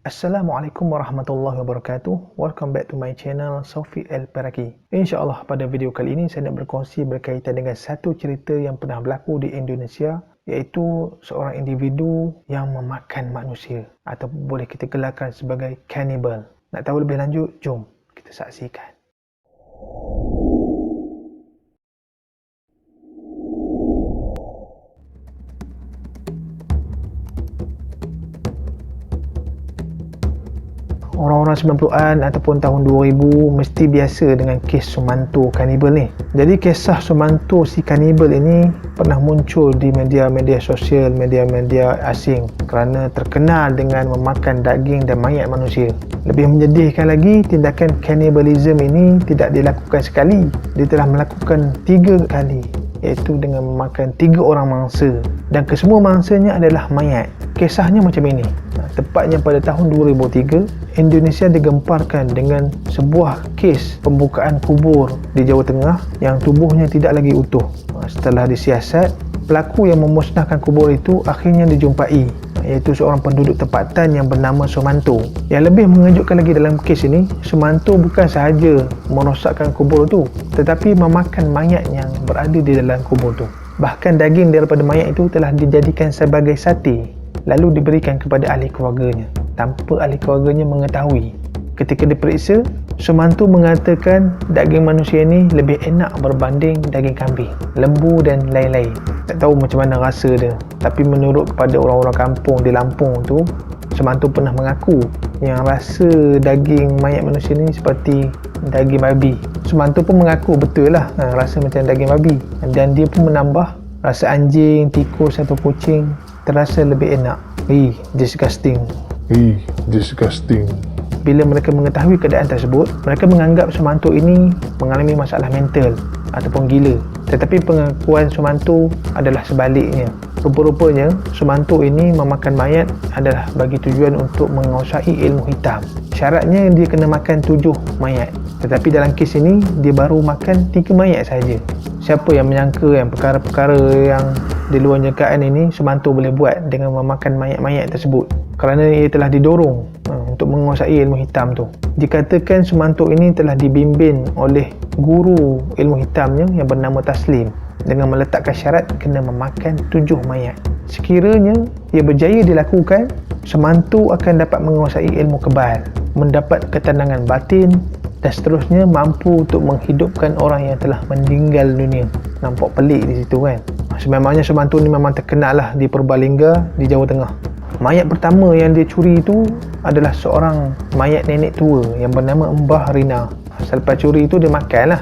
Assalamualaikum warahmatullahi wabarakatuh. Welcome back to my channel Sofi El Peraki. InsyaAllah pada video kali ini saya nak berkongsi berkaitan dengan satu cerita yang pernah berlaku di Indonesia, iaitu seorang individu yang memakan manusia atau boleh kita gelarkan sebagai cannibal. Nak tahu lebih lanjut? Jom kita saksikan. Orang-orang 90-an ataupun tahun 2000 mesti biasa dengan kes Sumanto kanibal ni. Jadi kisah Sumanto si kanibal ini pernah muncul di media-media sosial, media-media asing kerana terkenal dengan memakan daging dan mayat manusia. Lebih menyedihkan lagi, tindakan kannibalism ini tidak dilakukan sekali. Dia telah melakukan 3 kali, iaitu dengan memakan 3 orang mangsa, dan kesemua mangsanya adalah mayat. Kisahnya macam ini. Tepatnya pada tahun 2003, Indonesia digemparkan dengan sebuah kes pembukaan kubur di Jawa Tengah yang tubuhnya tidak lagi utuh. Setelah disiasat, pelaku yang memusnahkan kubur itu akhirnya dijumpai, iaitu seorang penduduk tempatan yang bernama Sumanto. Yang lebih mengejutkan lagi dalam kes ini, Sumanto bukan sahaja merosakkan kubur itu, tetapi memakan mayat yang berada di dalam kubur itu. Bahkan daging daripada mayat itu telah dijadikan sebagai sate, lalu diberikan kepada ahli keluarganya tanpa ahli keluarganya mengetahui. Ketika diperiksa, Sumanto mengatakan daging manusia ini lebih enak berbanding daging kambing, lembu dan lain-lain. Tak tahu macam mana rasa dia, tapi menurut kepada orang-orang kampung di Lampung tu, Sumanto pernah mengaku yang rasa daging mayat manusia ini seperti daging babi. Sumanto pun mengaku betul lah rasa macam daging babi, dan dia pun menambah rasa anjing, tikus atau kucing terasa lebih enak. Disgusting. Disgusting. Bila mereka mengetahui keadaan tersebut, mereka menganggap Sumanto ini mengalami masalah mental ataupun gila. Tetapi pengakuan Sumanto adalah sebaliknya. Rupa-rupanya Sumanto ini memakan mayat adalah bagi tujuan untuk menguasai ilmu hitam. Syaratnya dia kena makan 7 mayat. Tetapi dalam kes ini dia baru makan 3 mayat saja. Siapa yang menyangka yang perkara-perkara yang di luar jangkaan ini Sumanto boleh buat dengan memakan mayat-mayat tersebut, kerana ia telah didorong untuk menguasai ilmu hitam tu. Dikatakan Sumanto ini telah dibimbing oleh guru ilmu hitamnya yang bernama Taslim dengan meletakkan syarat kena memakan 7 mayat. Sekiranya ia berjaya dilakukan, Sumanto akan dapat menguasai ilmu kebal, mendapat ketenangan batin dan seterusnya mampu untuk menghidupkan orang yang telah meninggal dunia. Nampak pelik di situ kan? Sememangnya Sumanto ni memang terkenal lah di Purbalingga di Jawa Tengah. Mayat pertama yang dia curi itu adalah seorang mayat nenek tua yang bernama Mbah Rina. Selepas curi itu dia makan lah.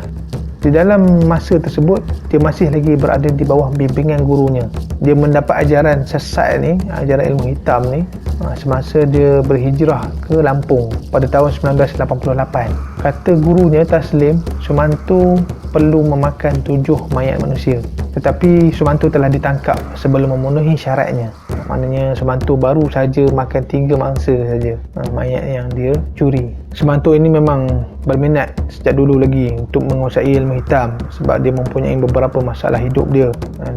Di dalam masa tersebut dia masih lagi berada di bawah bimbingan gurunya. Dia mendapat ajaran sesat ni, ajaran ilmu hitam ni, semasa dia berhijrah ke Lampung pada tahun 1988. Kata gurunya Taslim, Sumanto perlu memakan 7 mayat manusia. Tetapi Sumanto telah ditangkap sebelum memenuhi syaratnya. Maknanya Sumanto baru saja makan 3 mangsa saja mayat yang dia curi. Sumanto ini memang berminat sejak dulu lagi untuk menguasai ilmu hitam sebab dia mempunyai beberapa masalah hidup dia.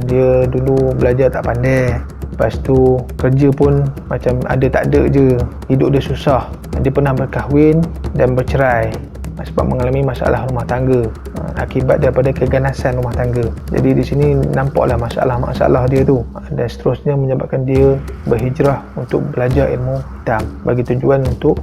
Dia dulu belajar tak pandai, lepas tu kerja pun macam ada tak ada je, hidup dia susah. Dia pernah berkahwin dan bercerai sebab mengalami masalah rumah tangga akibat daripada keganasan rumah tangga. Jadi di sini nampaklah masalah-masalah dia tu, dan seterusnya menyebabkan dia berhijrah untuk belajar ilmu hitam bagi tujuan untuk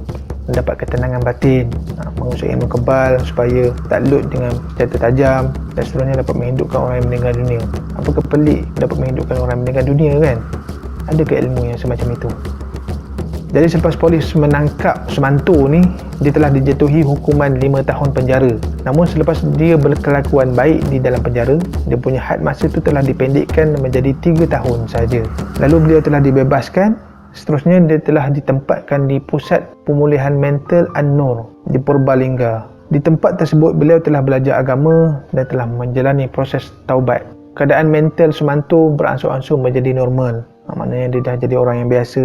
mendapat ketenangan batin, menguasai ilmu kebal supaya takluk dengan senjata tajam dan seterusnya dapat menghidupkan orang yang meninggal dunia. Apakah pelik dapat menghidupkan orang yang meninggal dunia kan? Adakah ilmu yang semacam itu? Jadi selepas polis menangkap Sumanto ni, dia telah dijatuhi hukuman 5 tahun penjara. Namun selepas dia berkelakuan baik di dalam penjara, dia punya had masa itu telah dipendekkan menjadi 3 tahun saja. Lalu beliau telah dibebaskan. Seterusnya dia telah ditempatkan di Pusat Pemulihan Mental An-Nur di Purbalingga. Di tempat tersebut beliau telah belajar agama dan telah menjalani proses taubat. Keadaan mental Sumanto beransur-ansur menjadi normal. Maknanya dia dah jadi orang yang biasa,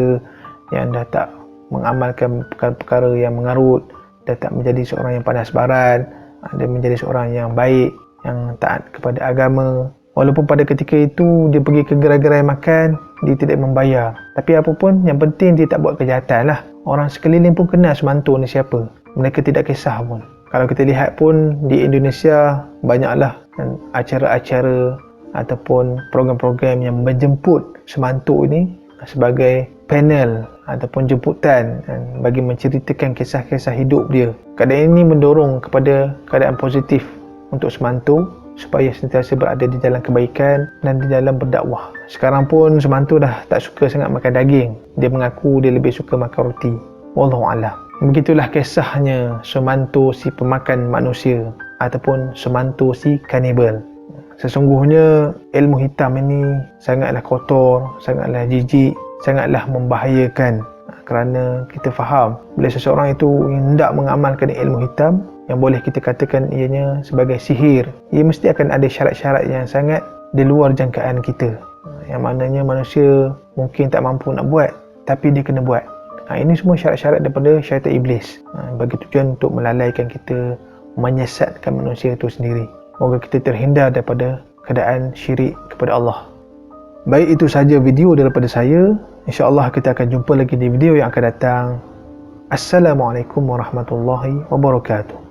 yang dah tak mengamalkan perkara-perkara yang mengarut, dah tak menjadi seorang yang panas baran, dia menjadi seorang yang baik, yang taat kepada agama. Walaupun pada ketika itu dia pergi ke gerai-gerai makan, dia tidak membayar. Tapi apa pun, yang penting dia tak buat kejahatan lah. Orang sekeliling pun kenal semanto ni siapa. Mereka tidak kisah pun. Kalau kita lihat pun di Indonesia banyaklah acara-acara ataupun program-program yang menjemput semanto ini sebagai panel ataupun jemputan bagi menceritakan kisah-kisah hidup dia. Keadaan ini mendorong kepada keadaan positif untuk semanto supaya sentiasa berada di jalan kebaikan dan di dalam berdakwah. Sekarang pun semanto dah tak suka sangat makan daging. Dia mengaku dia lebih suka makan roti. Wallahualam. Begitulah kisahnya semanto si pemakan manusia ataupun semanto si kanibal. Sesungguhnya ilmu hitam ini sangatlah kotor, sangatlah jijik, sangatlah membahayakan, kerana kita faham bila seseorang itu hendak mengamalkan ilmu hitam yang boleh kita katakan ianya sebagai sihir, ia mesti akan ada syarat-syarat yang sangat di luar jangkaan kita, yang maknanya manusia mungkin tak mampu nak buat tapi dia kena buat. Ini semua syarat-syarat daripada syaitan iblis, bagi tujuan untuk melalaikan kita, menyesatkan manusia itu sendiri. Moga kita terhindar daripada keadaan syirik kepada Allah. Baik, itu saja video daripada saya. InsyaAllah kita akan jumpa lagi di video yang akan datang. Assalamualaikum warahmatullahi wabarakatuh.